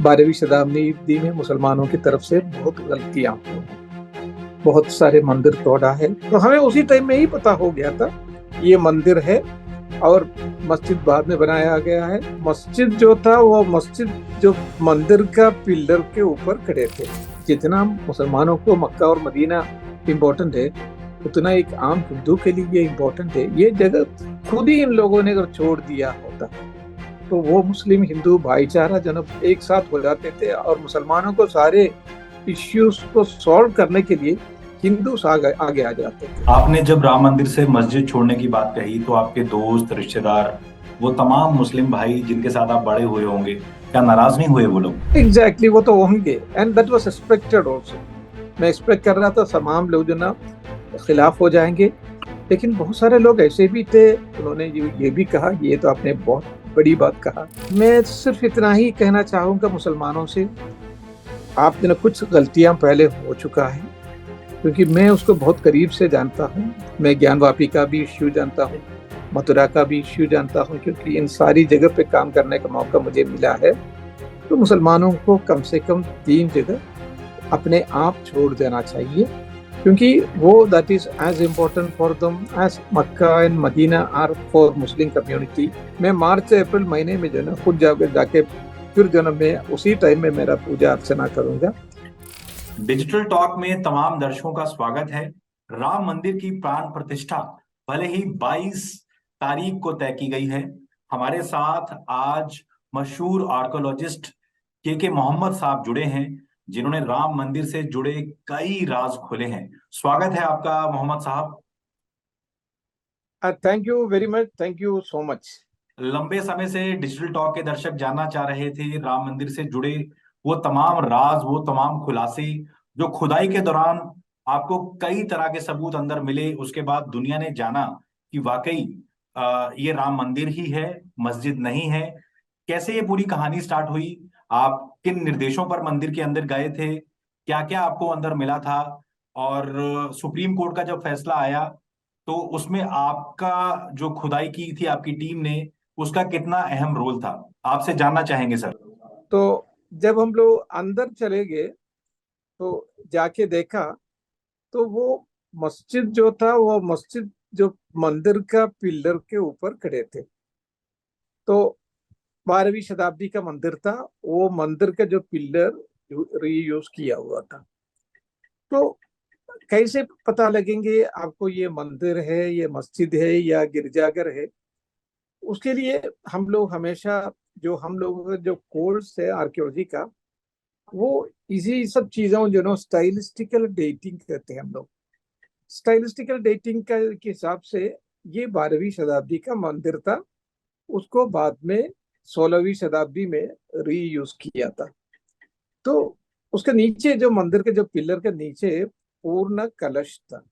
12वीं शताब्दी में मुसलमानों की तरफ से बहुत गलतियां हुई, बहुत सारे मंदिर तोड़ा है। तो हमें उसी टाइम में ही पता हो गया था ये मंदिर है और मस्जिद बाद में बनाया गया है। मस्जिद जो था वो मस्जिद जो मंदिर का पिलर के ऊपर खड़े थे। जितना मुसलमानों को मक्का और मदीना इम्पोर्टेंट है, उतना एक आम हिंदू के लिए इम्पोर्टेंट है। ये जगह खुद ही इन लोगों ने अगर छोड़ दिया होता तो वो मुस्लिम हिंदू भाईचारा जनब एक साथ हो जाते थे और मुसलमानों को सारे इश्यूज को सॉल्व करने के लिए हिंदू आगे आ जाते थे। आपने जब राम मंदिर से मस्जिद छोड़ने की बात कही तो आपके दोस्त रिश्तेदार वो तमाम मुस्लिम भाई जिनके साथ आप बड़े हुए होंगे, क्या नाराज नहीं हुए वो लोग? एग्जैक्टली वो तो होंगे and that was expected also. मैं एक्सपेक्ट कर रहा था तमाम लोग जो ना खिलाफ हो जाएंगे, लेकिन बहुत सारे लोग ऐसे भी थे, उन्होंने ये भी कहा, ये तो आपने बहुत बड़ी बात कहा। मैं सिर्फ इतना ही कहना चाहूंगा मुसलमानों से, आपने ना कुछ गलतियां पहले हो चुका है, क्योंकि मैं उसको बहुत करीब से जानता हूँ। मैं ज्ञानवापी का भी इश्यू जानता हूँ, मथुरा का भी इश्यू जानता हूँ, क्योंकि इन सारी जगह पे काम करने का मौका मुझे मिला है। तो मुसलमानों को कम से कम 3 जगह अपने आप छोड़ देना चाहिए, क्योंकि वो that is as important for them as Mecca and Medina are for Muslim community. मैं मार्च अप्रैल महीने में जो है ना खुद जाके फिर जो ना मैं उसी टाइम में मेरा पूजा अर्चना करूंगा। डिजिटल टॉक में तमाम दर्शकों का स्वागत है। राम मंदिर की प्राण प्रतिष्ठा भले ही 22 तारीख को तय की गई है। हमारे साथ आज मशहूर आर्कोलॉजिस्ट के मोहम्मद साहब जुड़े हैं, जिन्होंने राम मंदिर से जुड़े कई राज खोले हैं। स्वागत है आपका मोहम्मद साहब। Thank you very much, thank you so much. लंबे समय से डिजिटल टॉक के दर्शक जानना चाह रहे थे राम मंदिर से जुड़े वो तमाम राज, वो तमाम खुलासे जो खुदाई के दौरान आपको कई तरह के सबूत अंदर मिले। उसके बाद दुनिया ने जाना कि वाकई ये राम मंदिर ही है, मस्जिद नहीं है। कैसे ये पूरी कहानी स्टार्ट हुई? आप किन निर्देशों पर मंदिर के अंदर गए थे? क्या क्या आपको अंदर मिला था? और सुप्रीम कोर्ट का जब फैसला आया तो उसमें आपका जो खुदाई की थी आपकी टीम ने, उसका कितना अहम रोल था? आपसे जानना चाहेंगे सर। तो जब हम लोग अंदर चले गए तो जाके देखा तो वो मस्जिद जो था वो मस्जिद जो मंदिर का पिलर के ऊपर खड़े थे। तो 12वीं शताब्दी का मंदिर था, वो मंदिर का जो पिलर रीयूज किया हुआ था। तो कैसे पता लगेंगे आपको ये मंदिर है, ये मस्जिद है या गिरजाघर है? उसके लिए हम लोग हमेशा, जो हम लोगों का जो कोर्स है आर्कियोलॉजी का, वो इसी सब चीजों जो ना स्टाइलिस्टिकल डेटिंग कहते हैं हम लोग। स्टाइलिस्टिकल डेटिंग का के हिसाब से ये 12वीं शताब्दी का मंदिर था, उसको बाद में 16वीं शताब्दी में रीयूज किया था। तो उसके नीचे जो मंदिर के जो पिलर के नीचे पूर्ण कलश था।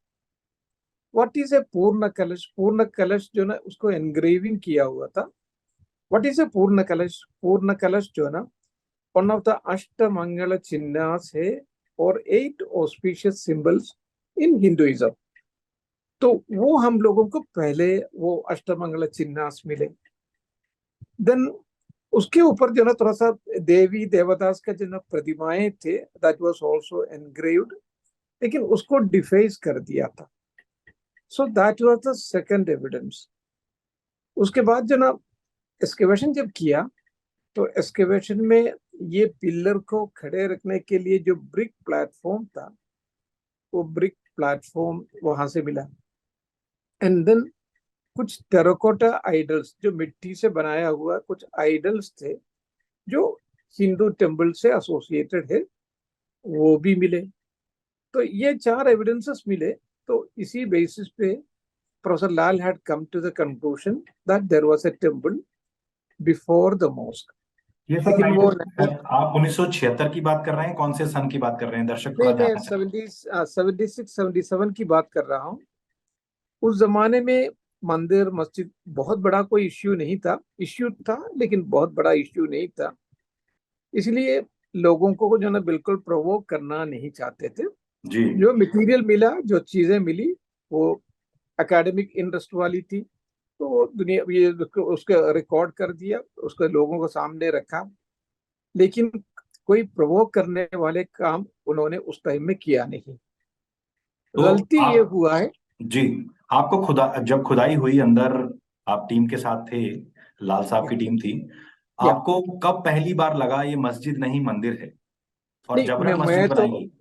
व्हाट इज ए पूर्ण कलश? पूर्ण कलश जो ना उसको एनग्रेविंग किया हुआ था। व्हाट इज ए पूर्ण कलश? पूर्ण कलश जो है ना वन ऑफ द अष्टमंगल चिन्हास है और 8 ऑस्पिशियस सिंबल्स इन हिंदुइज्म। तो वो हम लोगों को पहले वो अष्टमंगल चिन्हास मिले। देन उसके ऊपर जो ना थोड़ा सा देवी देवदास का जो ना प्रतिमाएं थे, दैट वाज आल्सो एनग्रेव्ड, लेकिन उसको डिफेस कर दिया था। So that was the second evidence. उसके बाद जो ना एक्सकेवेशन जब किया तो एक्सकेवेशन में ये पिलर को खड़े रखने के लिए जो ब्रिक प्लेटफॉर्म था, वो ब्रिक प्लेटफॉर्म वहां से मिला। एंड देन कुछ टेराकोटा आइडल्स, जो मिट्टी से बनाया हुआ कुछ आइडल्स थे जो हिंदू टेम्पल से एसोसिएटेड है, वो भी मिले। तो ये 4 एविडेंसेस मिले। तो इसी बेसिस पे professor Lal had come to the conclusion that there was a temple before the mosque. ये सर लेकिन वो 19, आप 1976 की बात कर रहे हैं? कौन से सन की बात कर रहे हैं? दर्शक थोड़ा नहीं, मैं जानना चाहते 76 77 की बात कर रहा हूँ। उस जमाने में मंदिर मस्जिद बहुत बड़ा कोई इश्यू नहीं था। इश्यू था लेकिन बहुत बड़ा इश्यू नहीं था। इसलिए लोगों को जो ना बिल्कुल प्रोवोक करना नहीं चाहते थे। हैं। जी। जो मटेरियल मिला, जो चीजें मिली, वो एकेडमिक इंटरेस्ट वाली थी। तो वो दुनिया ये उसका रिकॉर्ड कर दिया, उसके लोगों को सामने रखा। लेकिन कोई प्रोवोक करने वाले काम उन्होंने उस टाइम में किया नहीं। तो गलती ये आप, हुआ है। जी, आपको जब खुदाई हुई अंदर, आप टीम के साथ थे, लाल साहब या, की टीम थी, या आपको कब पहली बार लगा ये मस्जिद नहीं मंदिर है, और नहीं, जबरन मैं मस्जिद तो, बनाई?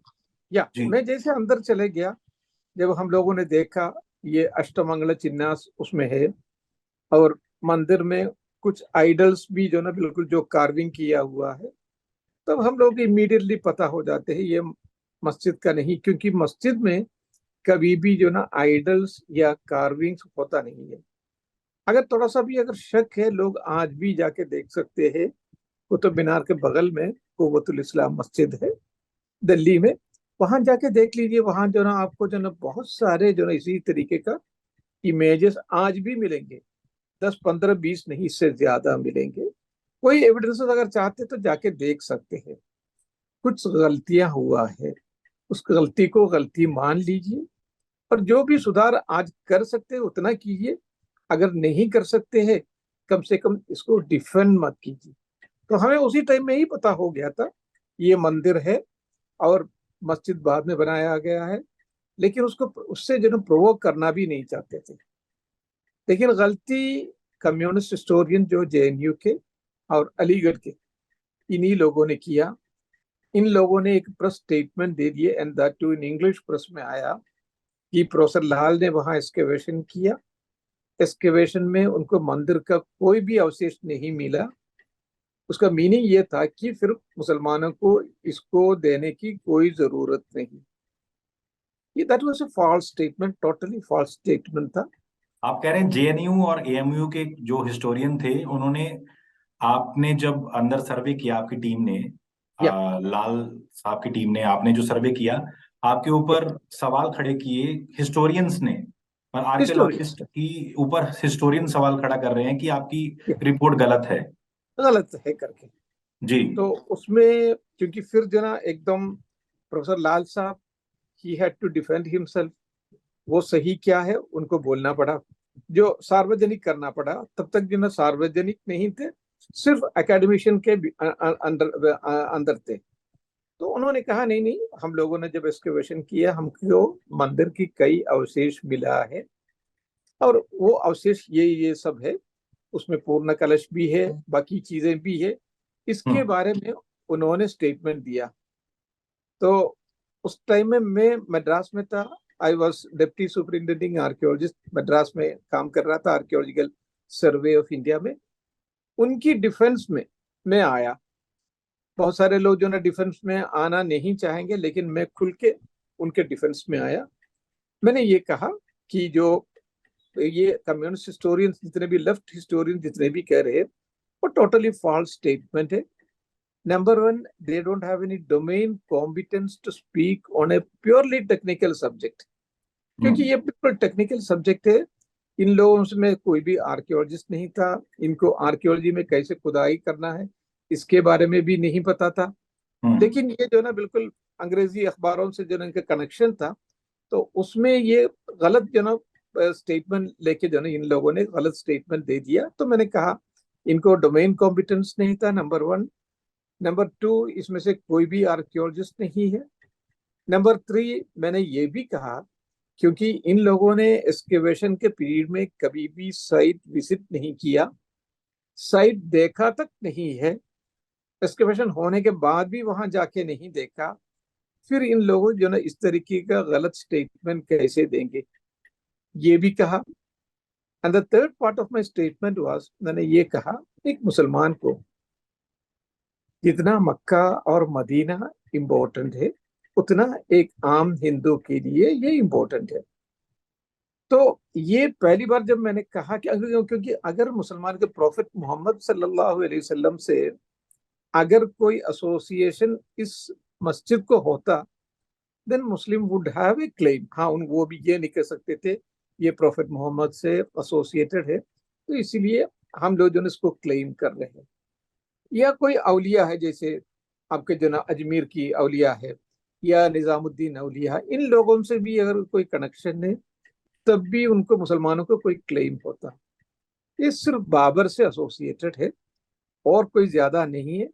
या जी। मैं जैसे अंदर चले गया, जब हम लोगों ने देखा ये अष्टमंगल चिन्ह उसमें है, और मंदिर में कुछ आइडल्स भी जो ना बिल्कुल जो कार्विंग किया हुआ है, तब हम लोग इमीडिएटली पता हो जाते हैं ये मस्जिद का नहीं, क्योंकि मस्जिद में कभी भी जो ना आइडल्स या कार्विंग्स होता नहीं है। अगर थोड़ा सा भी अगर शक है, लोग आज भी जाके देख सकते हैं, कुतुब मीनार के बगल में कुव्वतुल इस्लाम मस्जिद है दिल्ली में, वहां जाके देख लीजिए। वहां जो ना आपको जो ना बहुत सारे जो ना इसी तरीके का इमेजेस आज भी मिलेंगे, 10 15 20 नहीं, इससे ज्यादा मिलेंगे। कोई एविडेंसेस अगर चाहते तो जाके देख सकते हैं। कुछ गलतियां हुआ है, उस गलती को गलती मान लीजिए, और जो भी सुधार आज कर सकते हैं उतना कीजिए। अगर नहीं कर सकते हैं, कम से कम इसको डिफेंड मत कीजिए। तो हमें उसी टाइम में ही पता हो गया था ये मंदिर है, और मस्जिद बाद में बनाया गया है, लेकिन उसको उससे जो है प्रोवोक करना भी नहीं चाहते थे। लेकिन गलती कम्युनिस्ट हिस्टोरियन जो जेएनयू के और अलीगढ़ के इन्हीं लोगों ने किया। इन लोगों ने एक प्रेस स्टेटमेंट दे दिए, and that too in English press में आया कि प्रोफेसर लाल ने वहां एक्सकेवेशन किया। एक्सकेवेशन में उनको मंदिर का कोई भी अवशेष नहीं मिला। उसका मीनिंग ये था कि फिर मुसलमानों को इसको देने की कोई जरूरत नहीं। ये that was a false statement, totally false statement था। आप कह रहे हैं जेएनयू और एएमयू के जो हिस्टोरियन थे, उन्होंने, आपने जब अंदर सर्वे किया, आपकी टीम ने, या, लाल साहब की टीम ने, आपने जो सर्वे किया, आपके या ऊपर सवाल खड़े किए हिस्टोरियंस ने, और हिस्टोरियंस आर्कियोलॉजिस्ट की ऊपर हिस्टोरियन सवाल खड़ा कर रहे हैं कि आपकी या रिपोर्ट गलत है। गलत है करके। जी। तो उसमें क्योंकि फिर जो ना एकदम प्रोफेसर लाल साहब, he had to defend himself. वो सही क्या है उनको बोलना पड़ा, जो सार्वजनिक करना पड़ा। तब तक जो ना सार्वजनिक नहीं थे, सिर्फ एकेडमिशियन के अंदर अंदर थे। तो उन्होंने कहा नहीं नहीं, हम लोगों ने जब एक्सकवेशन किया, हमको मंदिर की कई अवशेष मिला है, और वो अवशेष ये सब है। उसमें पूर्ण कलश भी है, बाकी चीजें भी है। इसके हम्म। बारे में उन्होंने स्टेटमेंट दिया। तो उस टाइम में मैं मद्रास में था। I was deputy superintending archaeologist, Madras में काम कर रहा था आर्कियोलॉजिकल सर्वे ऑफ इंडिया में। उनकी डिफेंस में मैं आया। बहुत सारे लोग जो ना डिफेंस में आना नहीं चाहेंगे, लेकिन मैं खुल के उनके डिफेंस में आया। मैंने ये कहा कि जो ये कम्युनिस्ट हिस्टोरियंस जितने भी, लेफ्ट हिस्टोरियन जितने भी कह रहे हैं, वो टोटली फॉल्स स्टेटमेंट है। Number one, they don't have any domain competence to speak on a purely technical subject, क्योंकि हम्म। ये बिल्कुल टेक्निकल सब्जेक्ट है। इन लोगों में कोई भी आर्कियोलॉजिस्ट नहीं था। इनको आर्कियोलॉजी में कैसे खुदाई करना है इसके बारे में भी नहीं पता था। हम्म। लेकिन ये जो ना बिल्कुल अंग्रेजी अखबारों से जो ना इनका कनेक्शन था, तो उसमें ये गलत जो ना स्टेटमेंट लेके जो ना इन लोगों ने गलत स्टेटमेंट दे दिया। तो मैंने कहा इनको डोमेन कॉम्पिटेंस नहीं था, नंबर वन। नंबर टू, इसमें से कोई भी आर्कियोलॉजिस्ट नहीं है। नंबर थ्री, मैंने ये भी कहा क्योंकि इन लोगों ने एक्सकेवेशन के पीरियड में कभी भी साइट विजिट नहीं किया, साइट देखा तक नहीं है। एक्सकेवेशन होने के बाद भी वहां जाके नहीं देखा। फिर इन लोगों जो ना इस तरीके का गलत स्टेटमेंट कैसे देंगे, ये भी कहा। And the third part of my statement was, मैंने ये कहा, एक मुसलमान को जितना मक्का और मदीना इम्पोर्टेंट है, उतना एक आम हिंदू के लिए ये इम्पोर्टेंट है। तो ये पहली बार जब मैंने कहा कि क्योंकि अगर मुसलमान के प्रॉफिट मोहम्मद सल्लल्लाहु अलैहि वसल्लम से अगर कोई एसोसिएशन इस मस्जिद को होता, then Muslim would have a claim. हाँ, उन वो भी ये नहीं कह सकते थे ये प्रॉफिट मोहम्मद से एसोसिएटेड है, तो इसीलिए हम लोग जो है इसको क्लेम कर रहे हैं। या कोई अलिया है, जैसे आपके जो ना अजमेर की अलिया है, या निजामुद्दीन अलिया है, इन लोगों से भी अगर कोई कनेक्शन है, तब भी उनको मुसलमानों को कोई क्लेम होता। ये सिर्फ बाबर से एसोसिएटेड है, और कोई ज्यादा नहीं है।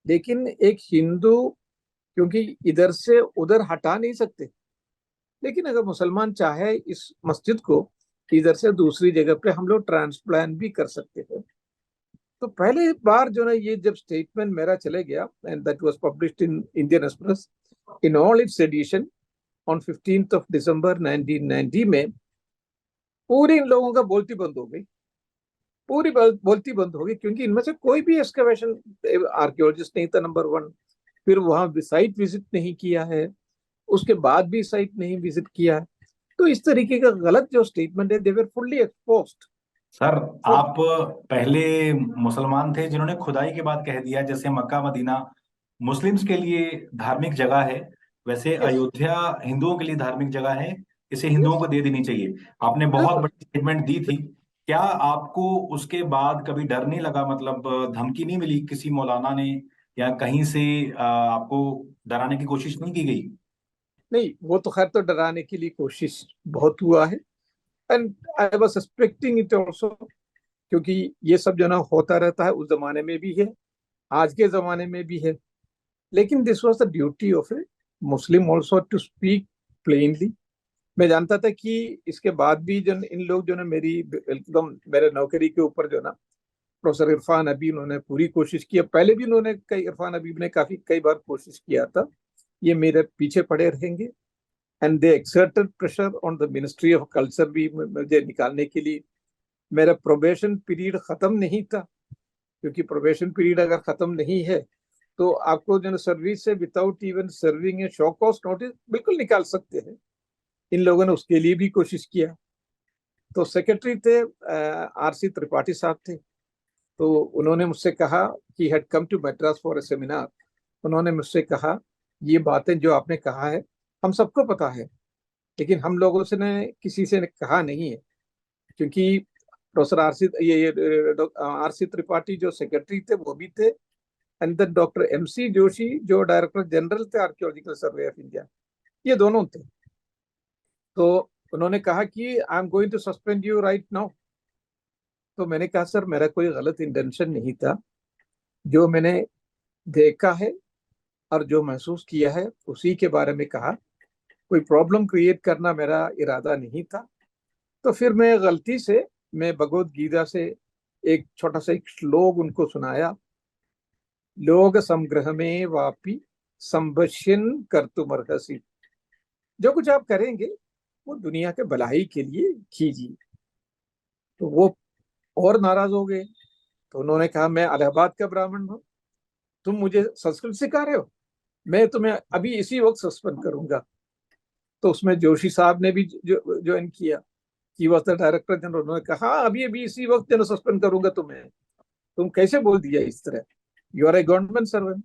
लेकिन एक हिंदू, क्योंकि इधर से उधर हटा नहीं सकते, लेकिन अगर मुसलमान चाहे इस मस्जिद को इधर से दूसरी जगह पे हम लोग ट्रांसप्लांट भी कर सकते हैं। तो पहले बार जो ना ये जब स्टेटमेंट मेरा चले गया, and that was published in Indian Express in all its edition on 15th of December 1990 में, पूरी इन लोगों का बोलती बंद हो गई, पूरी बोलती बंद हो गई, क्योंकि इनमें से कोई भी एक्सकवेशन आर्कियोलॉजिस्ट नहीं था, नंबर वन। फिर वहां साइट विजिट नहीं किया है, उसके बाद भी साइट नहीं विजिट किया है। तो इस तरीके का गलत जो स्टेटमेंट है, दे वर फुल्ली एक्सपोज्ड। सर, आप पहले मुसलमान थे जिन्होंने खुदाई के बाद कह दिया, जैसे मक्का मदीना मुस्लिम्स के लिए धार्मिक जगह है, वैसे यस, अयोध्या हिंदुओं के लिए धार्मिक जगह है, इसे यस, हिंदुओं को दे देनी चाहिए। आपने बहुत बिल्कुल। बड़ी स्टेटमेंट दी थी। क्या आपको उसके बाद कभी डर नहीं लगा, मतलब धमकी नहीं मिली किसी मौलाना ने, या कहीं से आपको डराने की कोशिश नहीं की गई? नहीं, वो तो खैर तो डराने के लिए कोशिश बहुत हुआ है, and I was suspecting it also, क्योंकि ये सब जो ना होता रहता है, उस जमाने में भी है, आज के जमाने में भी है। लेकिन this was the duty of a Muslim also to speak plainly. मैं जानता था कि इसके बाद भी जो इन लोग जो ना मेरी एकदम मेरे नौकरी के ऊपर जो ना प्रोफेसर इरफान अभी उन्होंने पूरी कोशिश की, पहले भी उन्होंने कई, इरफान अबीब ने काफी कई बार कोशिश किया था, ये मेरे पीछे पड़े रहेंगे। And they exerted pressure on the ministry of culture भी मुझे निकालने के लिए। मेरा प्रोबेशन पीरियड खत्म नहीं था, क्योंकि प्रोबेशन पीरियड अगर खत्म नहीं है तो आपको जो सर्विस से विदाउट इवन सर्विंग ए शो कॉज नोटिस बिल्कुल निकाल सकते हैं। इन लोगों ने उसके लिए भी कोशिश किया। तो सेक्रेटरी थे आरसी त्रिपाठी साहब थे, तो उन्होंने मुझसे कहा कि had come to Madras for a seminar. उन्होंने मुझसे कहा, ये बातें जो आपने कहा है हम सबको पता है, लेकिन हम लोगों से ने किसी से ने कहा नहीं है, क्योंकि प्रोफेसर आरसी ये आरसी त्रिपाठी जो सेक्रेटरी थे वो भी थे, and then doctor M C Joshi जो डायरेक्टर जनरल थे आर्कियोलॉजिकल सर्वे ऑफ इंडिया, ये दोनों थे। तो उन्होंने कहा कि I am going to suspend you right now. तो मैंने कहा, सर मेरा कोई गलत इंटेंशन नहीं था, जो मैंने देखा है और जो महसूस किया है उसी के बारे में कहा, कोई प्रॉब्लम क्रिएट करना मेरा इरादा नहीं था। तो फिर मैं गलती से मैं भगवत गीता से एक छोटा सा एक श्लोक उनको सुनाया, लोग संग्रह में वापी संभष्यन कर्तुमर्हसि। जो कुछ आप करेंगे वो दुनिया के भलाई के लिए कीजिए। तो वो और नाराज हो गए। तो उन्होंने कहा, मैं इलाहाबाद का ब्राह्मण हूँ, तुम मुझे संस्कृत सिखा रहे हो, मैं तुम्हें अभी इसी वक्त सस्पेंड करूंगा। तो उसमें जोशी साहब ने भी ज्वाइन किया, कि वॉज द डायरेक्टर जनरल। उन्होंने कहा, हाँ अभी अभी इसी वक्त जो सस्पेंड करूंगा तुम्हें, तुम कैसे बोल दिया इस तरह, you are a government servant.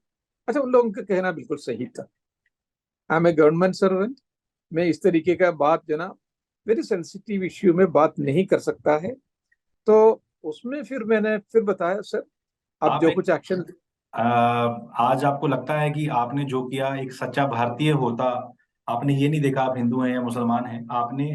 अच्छा, उन लोगों का कहना बिल्कुल सही था, I am a government servant, मैं इस तरीके का बात जो ना वेरी सेंसिटिव इश्यू में बात नहीं कर सकता है। तो उसमें फिर मैंने फिर बताया, सर अब आप जो एक कुछ एक्शन। आज आपको लगता है कि आपने जो किया एक सच्चा भारतीय होता, आपने ये नहीं देखा आप हिंदू हैं या मुसलमान हैं, आपने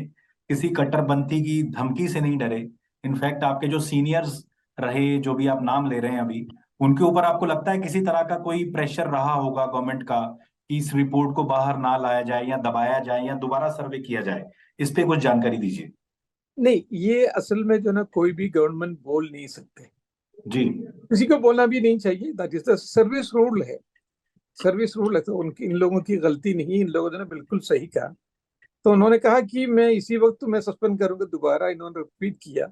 किसी कट्टरपंथी की धमकी से नहीं डरे। इनफैक्ट आपके जो सीनियर्स रहे, जो भी आप नाम ले रहे हैं अभी, उनके ऊपर आपको लगता है किसी तरह का कोई प्रेशर रहा होगा गवर्नमेंट का, कि इस रिपोर्ट को बाहर ना लाया जाए या दबाया जाए या दोबारा सर्वे किया जाए? इस पे कुछ जानकारी दीजिए। नहीं, ये असल में जो ना कोई भी गवर्नमेंट बोल नहीं सकते, जी। किसी को बोलना भी नहीं चाहिए, that is the service rule है। सर्विस रूल है, तो उनकी इन लोगों की गलती नहीं, इन लोगों ने बिल्कुल सही कहा। तो उन्होंने कहा कि मैं इसी वक्त मैं सस्पेंड करूंगा, दोबारा इन्होंने रिपीट किया।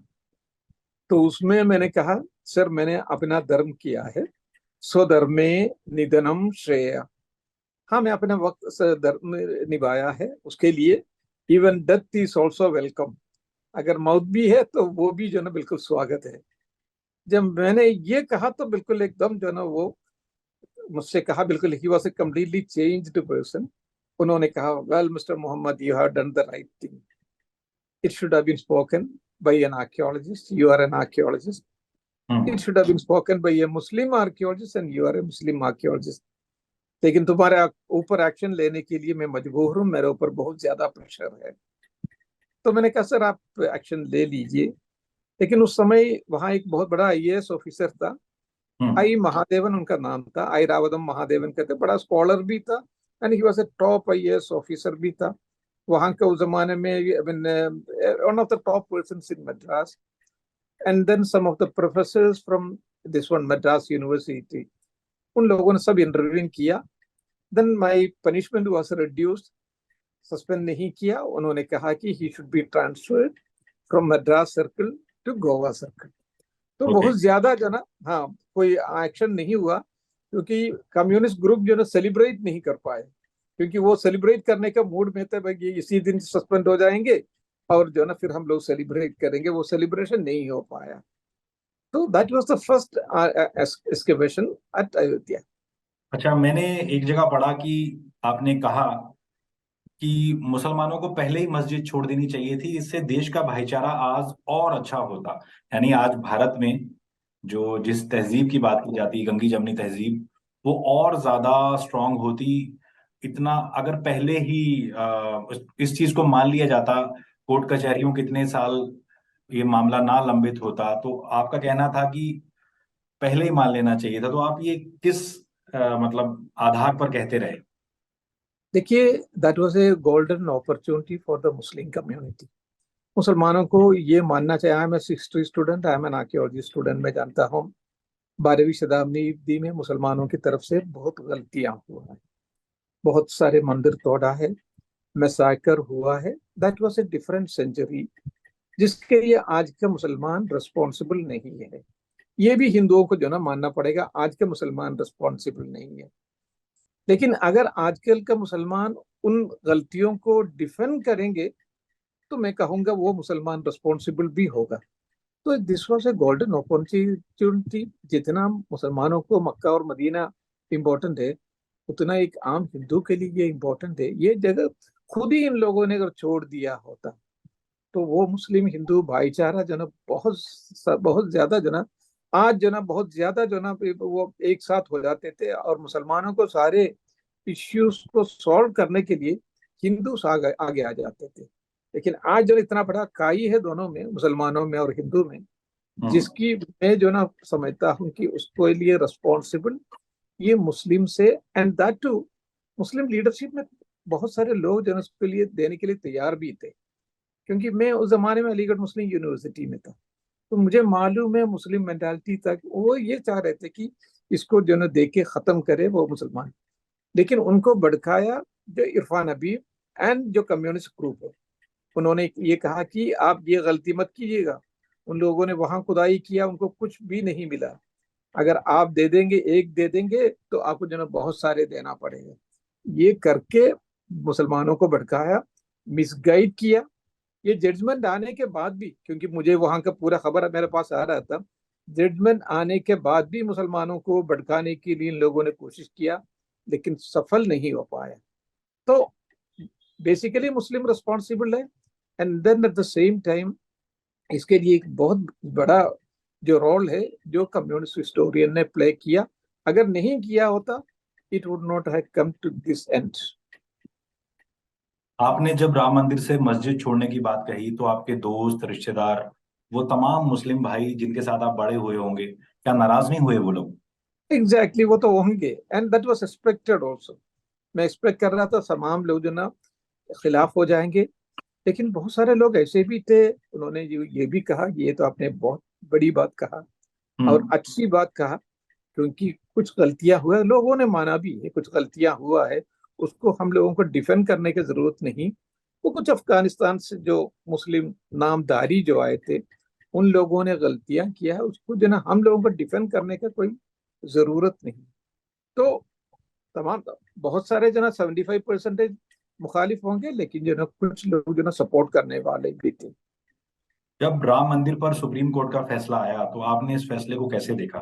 तो उसमें मैंने कहा, सर मैंने अपना धर्म किया है, स्वधर्मे निधनम श्रेय। हाँ, मैं अपने वक्त से धर्म निभाया है, उसके लिए even death is also welcome. अगर मौत भी है तो वो भी जो ना बिल्कुल स्वागत है। जब मैंने ये कहा तो बिल्कुल एकदम जो ना वो मुझसे कहा, बिल्कुल ही was a completely changed person. उन्होंने कहा, well mister Mohammad, you have done the right thing, it should have been spoken by an archaeologist, you are an archaeologist, hmm. It should have been spoken by a Muslim archaeologist and you are a Muslim archaeologist. लेकिन तुम्हारे ऊपर action लेने के लिए मैं मजबूर हूँ, मेरे ऊपर बहुत ज्यादा प्रेशर है। तो मैंने कहा, सर आप एक्शन ले लीजिए। लेकिन उस समय वहाँ एक बहुत बड़ा आईएएस ऑफिसर था, हम्म। आई महादेवन उनका नाम था, आई रावदम महादेवन कहते, बड़ा स्कॉलर भी था and he was a top IAS officer भी था वहां के उस जमाने में, one of the top persons in Madras. And then some of the professors from this one Madras university, उन लोगों ने सब इंटरव्यू किया। Then my punishment was reduced, suspend नहीं किया, उन्होंने कहा कि he should be transferred from Madras circle to Goa circle. तो ओके। बहुत ज्यादा जो ना, हाँ, कोई एक्शन नहीं हुआ, क्योंकि कम्युनिस्ट ग्रुप जो ना सेलिब्रेट नहीं कर पाए, क्योंकि वो सेलिब्रेट करने का मूड में थे, भाई ये इसी दिन सस्पेंड हो जाएंगे और जो ना फिर हम लोग सेलिब्रेट करेंगे, वो सेलिब्रेशन नहीं हो पाया। तो that was the first excavation at Ayodhya. अच्छा, मैंने एक जगह पढ़ा कि आपने कहा कि मुसलमानों को पहले ही मस्जिद छोड़ देनी चाहिए थी, इससे देश का भाईचारा आज और अच्छा होता। यानी आज भारत में जो जिस तहजीब की बात की जाती है, गंगी जमनी तहजीब, वो और ज्यादा स्ट्रांग होती। इतना अगर पहले ही इस चीज को मान लिया जाता, कोर्ट कचहरियों कितने साल ये मामला ना लंबित होता, तो आपका कहना था कि पहले ही मान लेना चाहिए था। तो आप ये किस मतलब आधार पर कहते रहे? देखिए, that was a golden opportunity for the Muslim community. मुसलमानों को ये मानना चाहिए। I am a history student, I am an archaeology student, मैं जानता हूँ 12वीं शताब्दी में मुसलमानों की तरफ से बहुत गलतियां हुआ है, बहुत सारे मंदिर तोड़ा है, मैसाकर हुआ है। That was a different century, जिसके लिए आज के मुसलमान रिस्पॉन्सिबल नहीं है। ये भी हिंदुओं को जो ना मानना पड़ेगा, आज के मुसलमान रिस्पॉन्सिबल नहीं है। लेकिन अगर आजकल का मुसलमान उन गलतियों को डिफेंड करेंगे, तो मैं कहूंगा वो मुसलमान रिस्पॉन्सिबल भी होगा। तो this was a golden opportunity. जितना मुसलमानों को मक्का और मदीना इम्पोर्टेंट है, उतना एक आम हिंदू के लिए ये इम्पोर्टेंट है। ये जगह खुद ही इन लोगों ने अगर छोड़ दिया होता, तो वो मुस्लिम हिंदू भाईचारा जो ना बहुत बहुत ज्यादा जो ना, आज जो ना बहुत ज्यादा जो ना वो एक साथ हो जाते थे, और मुसलमानों को सारे इश्यूज को सॉल्व करने के लिए हिंदू आगे आगे आ जाते थे। लेकिन आज जो इतना बड़ा काई है दोनों में, मुसलमानों में और हिंदू में, हम्म। जिसकी मैं जो ना समझता हूँ कि उसको लिए रिस्पॉन्सिबल ये मुस्लिम से, and that too Muslim leadership में बहुत सारे लोग जो ना उसके लिए देने के लिए तैयार भी थे। क्योंकि मैं उस जमाने में अलीगढ़ मुस्लिम यूनिवर्सिटी में था, तो मुझे मालूम है मुस्लिम मेंटालिटी तक वो ये चाह रहे थे कि इसको जो ना देख के खत्म करे वो मुसलमान। लेकिन उनको भड़काया जो इरफान हबीब एंड जो कम्युनिस्ट ग्रुप है, उन्होंने ये कहा कि आप ये गलती मत कीजिएगा। उन लोगों ने वहां खुदाई किया, उनको कुछ भी नहीं मिला। अगर आप दे देंगे, एक दे देंगे, तो आपको जो ना बहुत सारे देना पड़ेगा। ये करके मुसलमानों को भड़काया, मिसगाइड किया। ये जजमेंट आने के बाद भी, क्योंकि मुझे वहां का पूरा खबर मेरे पास आ रहा था, जजमेंट आने के बाद भी मुसलमानों को भड़काने के लिए इन लोगों ने कोशिश किया, लेकिन सफल नहीं हो पाया। तो बेसिकली मुस्लिम रिस्पॉन्सिबल है। And then at the same time इसके लिए एक बहुत बड़ा जो रोल है जो कम्युनिस्ट हिस्टोरियन ने प्ले किया। अगर नहीं किया होता, it would not have come to this end. आपने जब राम मंदिर से मस्जिद छोड़ने की बात कही, तो आपके दोस्त, रिश्तेदार, वो तमाम मुस्लिम भाई जिनके साथ आप बड़े हुए होंगे, क्या नाराज नहीं हुए वो लोग? एग्जैक्टली, वो तो होंगे, and that was expected also. मैं एक्सपेक्ट कर रहा था तमाम लोग जो ना खिलाफ हो जाएंगे। लेकिन बहुत सारे लोग ऐसे भी थे, उन्होंने ये भी कहा, ये तो आपने बहुत बड़ी बात कहा और हम्म। अच्छी बात कहा, क्योंकि कुछ गलतियां हुआ, लोगों ने माना भी है कुछ गलतियां हुआ है, उसको हम लोगों को डिफेंड करने की जरूरत नहीं। वो कुछ अफगानिस्तान से जो मुस्लिम नामधारी जो आए थे, उन लोगों ने गलतियां किया है, उसको जो ना हम लोगों को डिफेंड करने का कोई जरूरत नहीं। तो तमाम बहुत सारे जो ना 75% मुखालिफ होंगे, लेकिन जो ना कुछ लोग जो ना सपोर्ट करने वाले भी थे। जब राम मंदिर पर सुप्रीम कोर्ट का फैसला आया, तो आपने इस फैसले को कैसे देखा?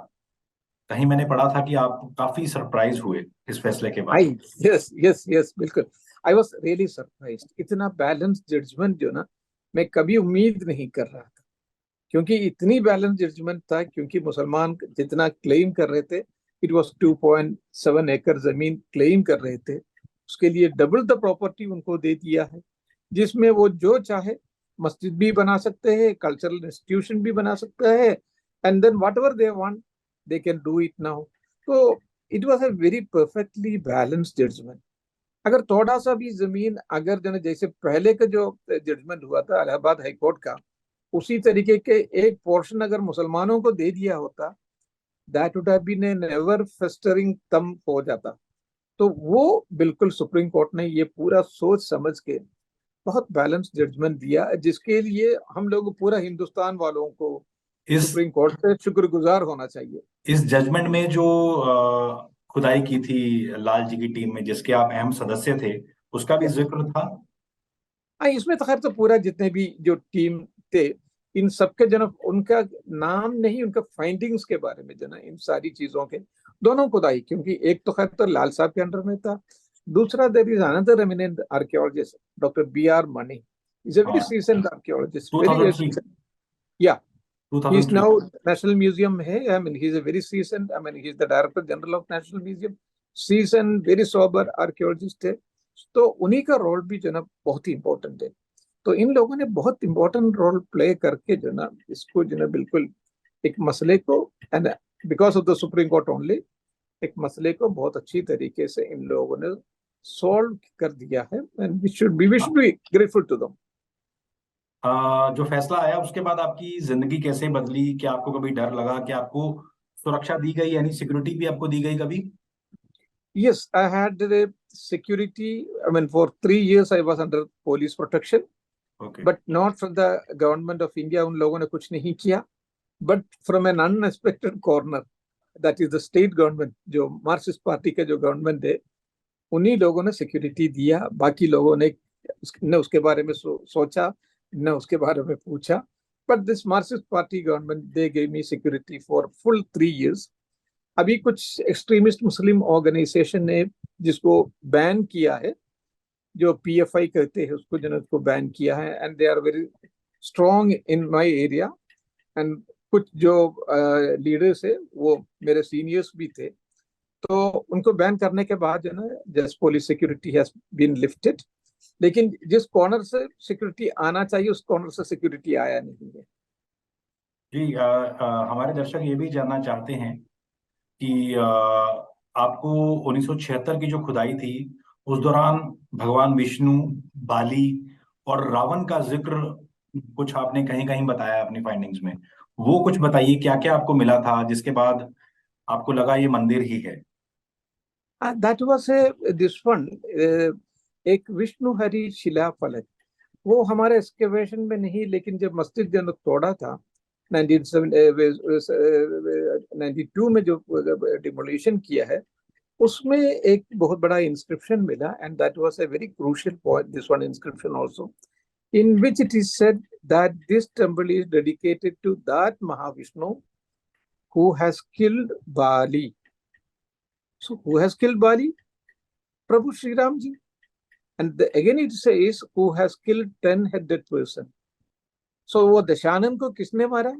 कहीं मैंने पढ़ा था कि आप काफी सरप्राइज हुए इस फैसले के आई, बाद। यस यस यस, बिल्कुल। I was really surprise. इतना बैलेंस जजमेंट जो ना मैं कभी उम्मीद नहीं कर रहा था, क्योंकि इतनी बैलेंस जजमेंट था, क्योंकि मुसलमान जितना क्लेम कर रहे थे, इट वाज 2.7 एकड़ जमीन क्लेम कर रहे थे, उसके लिए डबल द प्रॉपर्टी उनको दे दिया है, जिसमें वो जो चाहे मस्जिद भी बना सकते हैं, कल्चरल इंस्टीट्यूशन भी बना सकते हैं, and then whatever they want, they can do it now. तो it was a very perfectly balanced judgment. अगर थोड़ा सा भी जमीन अगर जो जैसे पहले का जो जजमेंट हुआ था इलाहाबाद हाई कोर्ट का, उसी तरीके के एक पोर्शन अगर मुसलमानों को दे दिया होता, that would have been a never festering तम हो जाता। तो वो बिल्कुल सुप्रीम कोर्ट ने ये पूरा सोच समझ के बहुत बैलेंस जजमेंट दिया, जिसके लिए हम लोग पूरा हिंदुस्तान वालों को इस सुप्रीम कोर्ट से शुक्रगुजार होना चाहिए। इस जजमेंट में जो खुदाई की थी लाल जी की टीम में, जिसके आप अहम सदस्य थे, उसका भी जिक्र था। हाँ, इसमें तो खैर तो पूरा जितने भी जो टीम थे, इन सबके जो उनका नाम नहीं, उनका फाइंडिंग्स के बारे में जो इन सारी चीजों के दोनों खुदाई, क्योंकि एक तो खैर तो लाल साहब के अंडर में था, दूसरा there is another eminent archaeologist doctor B.R. Mani, is a very हाँ, सीजन्ड आर्कियोलॉजिस्ट, वेरी 2003 या he is 2003 now National Museum है, I mean he is a very seasoned, I mean he is the Director General of National Museum, seasoned very sober archaeologist है। तो उन्हीं का role भी जो ना बहुत ही इम्पोर्टेंट है। तो इन लोगों ने बहुत इम्पोर्टेंट रोल प्ले करके जो ना इसको जो ना बिल्कुल एक मसले को, and because of the supreme court only, एक मसले को बहुत अच्छी तरीके से इन लोगों ने सॉल्व कर दिया है, and we should be grateful to them. जो फैसला आया उसके बाद आपकी जिंदगी कैसे बदली? क्या आपको कभी डर लगा कि आपको सुरक्षा दी गई, यानी सिक्योरिटी भी आपको दी गई कभी? Yes, I had the security. I mean, for 3 years I was under police protection, okay. but not from the government of India. उन लोगों ने कुछ नहीं किया, but from an unexpected corner, that is the state government, जो Marxist party का जो government है, उन्हीं लोगों ने सिक्योरिटी दिया। बाकी लोगों ने न उसके बारे में सोचा, न उसके बारे में पूछा, but this Marxist party government they gave me security for full 3 years. अभी कुछ एक्सट्रीमिस्ट मुस्लिम ऑर्गेनाइजेशन ने जिसको बैन किया है, जो PFI कहते हैं उसको, जो उसको बैन किया है, and they are very strong in my area, and कुछ जो लीडर्स है वो मेरे सीनियर्स भी थे। तो उनको बैन करने के बाद जो ना just police security has been lifted, लेकिन जिस कॉर्नर से सिक्योरिटी आना चाहिए उस कॉर्नर से सिक्योरिटी आया नहीं है। जी, हमारे दर्शक ये भी जानना चाहते हैं कि आपको 1976 की जो खुदाई थी उस दौरान भगवान विष्णु, बाली और रावण का जिक्र कुछ आपने कहीं कहीं बताया अपनी फाइंडिंग्स में। वो कुछ बताइए, क्या क्या आपको मिला था जिसके बाद आपको लगा ये मंदिर ही है? That was A this one, एक विष्णु हरि शिला फलक, वो हमारे एक्सकेवेशन में नहीं, लेकिन जब मस्जिद जो तोड़ा था 1992 में जो डिमोलिशन किया है, उसमें एक बहुत बड़ा इंस्क्रिप्शन मिला, and that was a very crucial point, this one inscription also, in which it is said that this temple is dedicated to that Mahavishnu who has killed Bali. So who has killed Bali? Prabhu Sri Ram ji. And again it says who has killed 10-headed person. So वो दशानन को किसने मारा?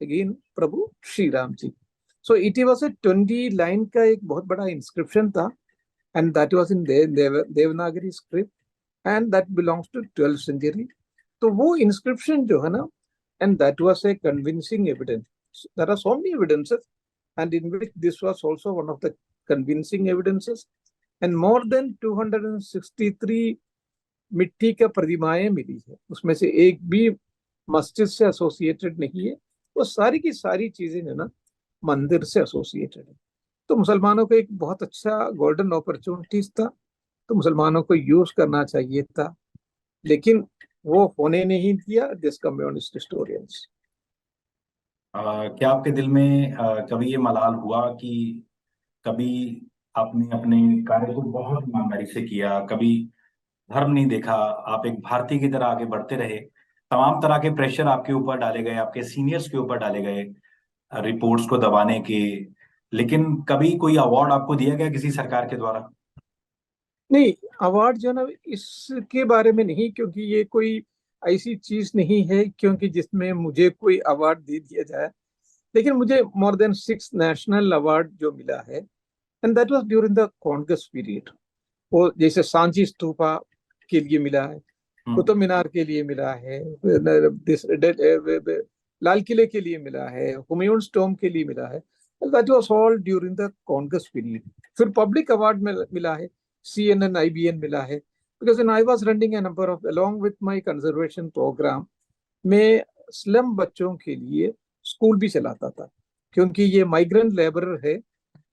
Again Prabhu Shri Ram ji. So it was a 20 line का एक बहुत बड़ा inscription था, and that was in Devanagari script, and that belongs to 12th century. तो वो inscription जो है ना, and that was a convincing evidence. There are so many evidences, and in which this was also one of the convincing evidences. And more than 263 मिट्टी का प्रतिमाएं मिली है, उसमें से एक भी मस्जिद से एसोसिएटेड नहीं है, वो सारी की सारी चीजें जो ना मंदिर से एसोसिएटेड है। तो मुसलमानों को एक बहुत अच्छा गोल्डन अपॉर्चुनिटीज था, तो मुसलमानों को यूज करना चाहिए था, लेकिन वो होने नहीं दिया दिस कम्युनिस्ट हिस्टोरियंस। क्या आपके दिल में कभी ये मलाल हुआ कि कभी आपने अपने कार्य को बहुत ईमानदारी से किया, कभी धर्म नहीं देखा, आप एक भारतीय की तरह आगे बढ़ते रहे, तमाम तरह के प्रेशर आपके ऊपर डाले गए, आपके सीनियर्स के ऊपर डाले गए रिपोर्ट्स को दबाने के, लेकिन कभी कोई अवार्ड आपको दिया गया किसी सरकार के द्वारा? नहीं, अवार्ड जो ना इसके बारे में नहीं, क्योंकि ये कोई ऐसी चीज नहीं है क्योंकि जिसमें मुझे कोई अवार्ड दे दिया जाए, लेकिन मुझे मोर देन 6 नेशनल अवार्ड जो मिला है, and that was during the Congress period. वो जैसे सांची स्तूपा के लिए मिला है, कुतुब मीनार के लिए मिला है, लाल किले के लिए मिला है, हुमायूं टॉम्ब के लिए मिला है। That was all during the Congress period. फिर पब्लिक अवार्ड में मिला है, CNN IBN मिला है, because in I was running a number of along with my conservation programme. मैं स्लम बच्चों के लिए स्कूल भी चलाता था, क्योंकि ये माइग्रेंट लेबरर है,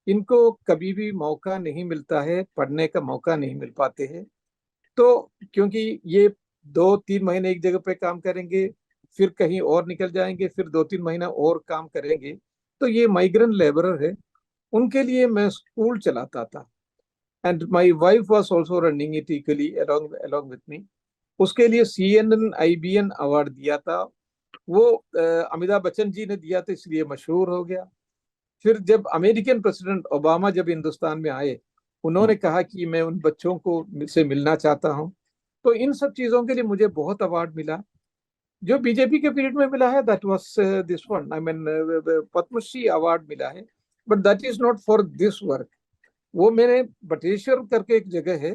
इनको कभी भी मौका नहीं मिलता है, पढ़ने का मौका नहीं मिल पाते हैं। तो क्योंकि ये 2-3 महीने एक जगह पे काम करेंगे, फिर कहीं और निकल जाएंगे, फिर 2-3 महीना और काम करेंगे, तो ये माइग्रेंट लेबरर है, उनके लिए मैं स्कूल चलाता था। And my wife was also running it equally along along with me. उसके लिए CNN IBN अवार्ड दिया था, वो अमिताभ बच्चन जी ने दिया था, इसलिए मशहूर हो गया। फिर जब अमेरिकन प्रेसिडेंट ओबामा जब हिंदुस्तान में आए, उन्होंने कहा कि मैं उन बच्चों को से मिलना चाहता हूं। तो इन सब चीजों के लिए मुझे बहुत अवार्ड मिला। जो बीजेपी के पीरियड में मिला है, that was this one, I mean Padmashri award मिला है, but that is not for this work. वो मैंने बटेश्वर करके एक जगह है,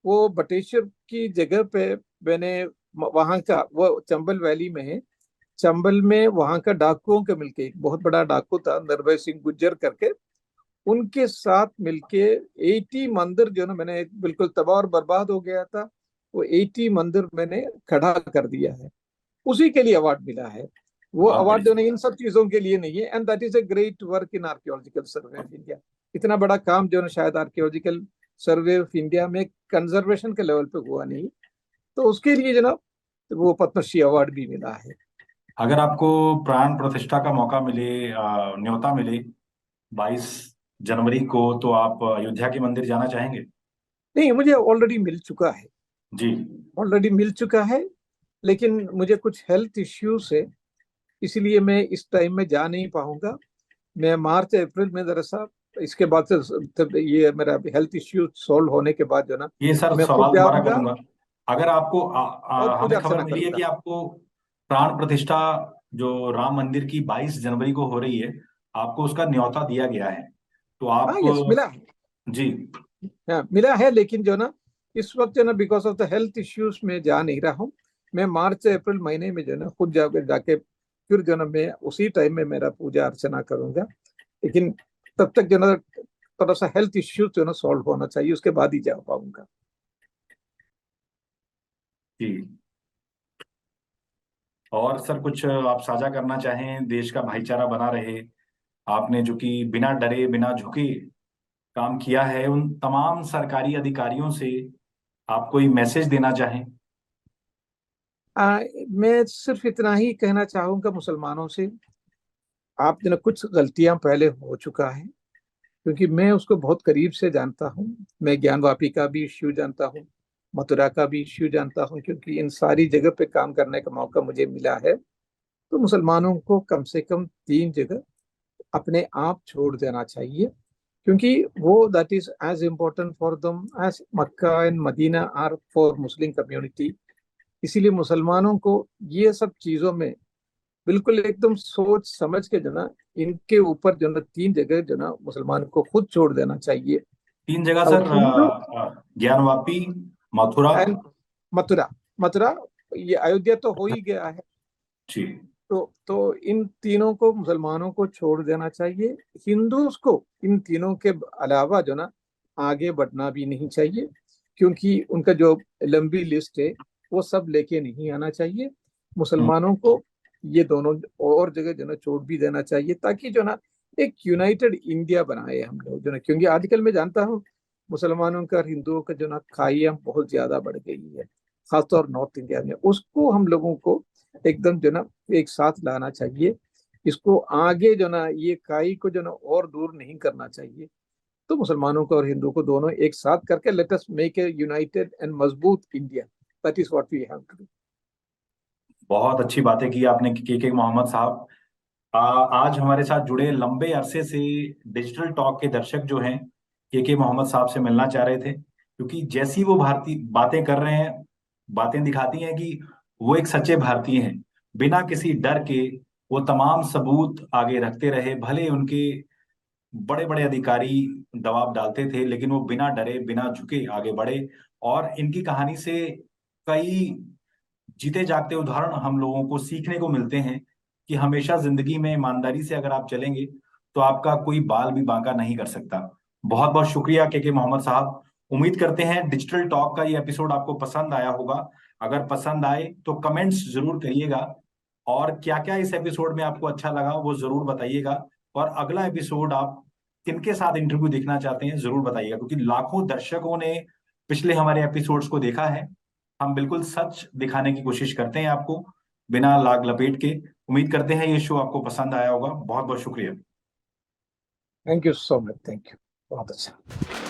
वो बटेश्वर की जगह पे मैंने वहां का, वो चंबल वैली में है, चंबल में वहां का डाकुओं के मिलके, एक बहुत बड़ा डाकू था निर्भय सिंह गुज्जर करके, उनके साथ मिलके 80 मंदिर जो ना मैंने, बिल्कुल तबाह और बर्बाद हो गया था, वो 80 मंदिर मैंने खड़ा कर दिया है। उसी के लिए अवार्ड मिला है। वो बहुत अवार्ड जो बढ़िया। है इन सब चीजों के लिए नहीं है। And that is a great work in archaeological survey of India. इतना बड़ा काम जो है शायद आर्कियोलॉजिकल सर्वे ऑफ इंडिया में कंजर्वेशन के लेवल पे हुआ नहीं। तो उसके लिए जो ना वो पद्मश्री अवार्ड भी मिला है। अगर आपको प्राण प्रतिष्ठा का मौका मिले, न्योता मिले 22 जनवरी को, तो आप अयोध्या के मंदिर जाना चाहेंगे? नहीं, मुझे ऑलरेडी मिल चुका है, जी। ऑलरेडी मिल चुका है। लेकिन मुझे कुछ हेल्थ इश्यूज है, इसलिए मैं इस टाइम में जा नहीं पाऊंगा। मैं मार्च अप्रैल में दरअसल, इसके बाद से तब ये मेरा हेल्थ इश्यू सॉल्व होने के बाद जो ना, ये सर मैं खुद सवाल दोबारा जाऊंगा करूंगा। अगर आपको और पूजा हमें खबर अर्चना मिली है करूंगा। कि आपको प्राण प्रतिष्ठा जो राम मंदिर की 22 जनवरी को हो रही है, आपको उसका न्योता दिया गया है, तो हाँ, आप यस, मिला है। जी। हाँ, मिला है, लेकिन जो ना इस वक्त जो ना because of the health issues में जा नहीं रहा हूँ। मैं मार्च से अप्रैल महीने में जो ना खुद जाकर जाके फिर जो ना मैं उसी टाइम में मेरा पूजा अर्चना करूंगा। लेकिन तब तक जो ना थोड़ा सा हेल्थ इश्यूज जो ना सॉल्व होना चाहिए, उसके बाद ही जा पाऊंगा। जी। और सर कुछ आप साझा करना चाहें, देश का भाईचारा बना रहे, आपने जो कि बिना डरे बिना झुके काम किया है, उन तमाम सरकारी अधिकारियों से आप कोई मैसेज देना चाहें? मैं सिर्फ इतना ही कहना चाहूंगा मुसलमानों से, आप जो ना कुछ गलतियां पहले हो चुका है, क्योंकि मैं उसको बहुत करीब से जानता हूँ। मैं ज्ञानवापी का भी इश्यू जानता हूँ, मथुरा का भी इश्यू जानता हूँ, क्योंकि इन सारी जगह पे काम करने का मौका मुझे मिला है। तो मुसलमानों को कम से कम 3 जगह अपने आप छोड़ देना चाहिए, क्योंकि वो that is as important for them as Mecca and Medina are for Muslim community. इसीलिए मुसलमानों को ये सब चीजों में बिल्कुल एकदम सोच समझ के जो ना, इनके ऊपर जो ना 3 जगह जो ना मुसलमान को खुद छोड़ देना चाहिए। 3 जगह और सर, हिंदू ज्ञानवापी, मथुरा। एंड मथुरा, मथुरा, ये अयोध्या तो हो ही गया है। जी। तो इन तीनों को मुसलमानों को छोड़ देना चाहिए। हिंदूज को इन तीनों के अलावा जो ना आगे बढ़ना भी नहीं चाहिए, क्योंकि उनका जो लंबी लिस्ट है वो सब लेके नहीं आना चाहिए। हम्म। मुसलमानों को ये दोनों और जगह जो ना छोड़ भी देना चाहिए, ताकि जो ना एक यूनाइटेड इंडिया बनाए हम लोग जो ना, क्योंकि आजकल मैं जानता हूँ मुसलमानों का और हिंदुओं का जो ना खाइयाँ बहुत ज्यादा बढ़ गई है, खासतौर नॉर्थ इंडिया में। उसको हम लोगों को एकदम जो ना एक साथ लाना चाहिए। इसको आगे जो ना ये काई को जो ना और दूर नहीं करना चाहिए। तो मुसलमानों को और हिंदुओं को दोनों एक साथ करके let us make a united and मजबूत India. That is what we have to do. बहुत अच्छी बातें की आपने के मोहम्मद साहब। आज हमारे साथ जुड़े लंबे अरसे से डिजिटल टॉक के दर्शक जो हैं, के मोहम्मद साहब से मिलना चाह रहे थे, क्योंकि जैसी वो भारतीय बातें कर रहे हैं, बातें दिखाती हैं कि वो एक सच्चे भारतीय हैं। बिना किसी डर के वो तमाम सबूत आगे रखते रहे, भले उनके बड़े बड़े अधिकारी दबाव डालते थे, लेकिन वो बिना डरे बिना झुके आगे बढ़े। और इनकी कहानी से कई जीते जागते उदाहरण हम लोगों को सीखने को मिलते हैं कि हमेशा जिंदगी में ईमानदारी से अगर आप चलेंगे तो आपका कोई बाल भी बांका नहीं कर सकता। बहुत बहुत शुक्रिया के मोहम्मद साहब। उम्मीद करते हैं डिजिटल टॉक का ये एपिसोड आपको पसंद आया होगा। अगर पसंद आए तो कमेंट्स जरूर करिएगा, और क्या क्या इस एपिसोड में आपको अच्छा लगा वो जरूर बताइएगा। और अगला एपिसोड आप किनके साथ इंटरव्यू देखना चाहते हैं जरूर बताइएगा, क्योंकि लाखों दर्शकों ने पिछले हमारे एपिसोड्स को देखा है। हम बिल्कुल सच दिखाने की कोशिश करते हैं आपको, बिना लाग लपेट के। उम्मीद करते हैं ये शो आपको पसंद आया होगा। बहुत बहुत शुक्रिया। Thank you so much, thank you, बहुत अच्छा।